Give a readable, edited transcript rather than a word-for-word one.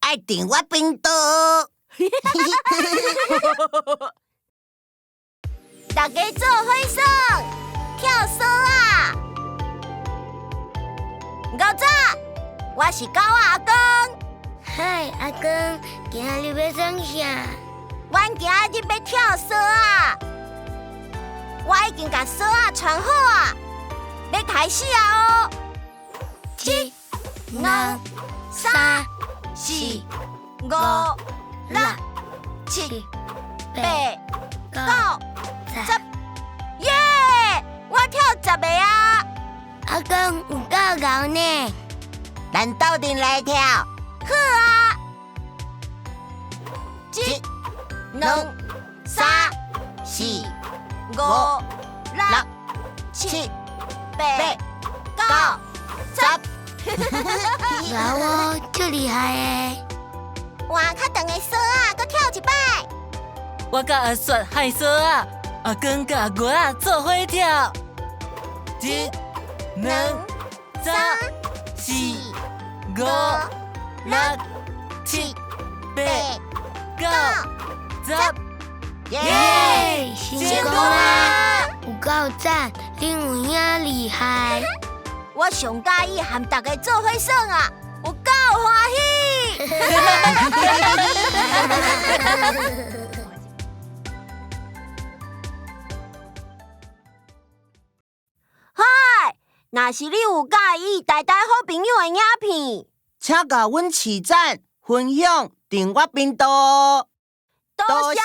爱订我频道。大家做伙耍，跳绳啊！狗仔，我是狗仔阿公。嗨，阿公，今日要耍啥？阮今日要跳绳啊！我已经把绳啊穿好啊，要开始啊哦！1、2、3、4、5、6、7、8、9、10，耶！我跳10个啊！阿公有够高呢，咱斗阵来跳。好啊！1、2、3、4、5、6、7、8、9、10。哇哦，足厉害诶！换较长的绳啊，搁跳一摆。我甲阿雪害绳啊，阿公甲我啊做伙跳。1、2、3、4、5、6、7、8、9、10。耶，成功啦！啊！有够赞，恁有影厉害。我上喜意和大家做伙耍啊，有够欢喜！嗨，若是你有介意台台好朋友的影片，请甲阮市赞分享订我频道。多谢。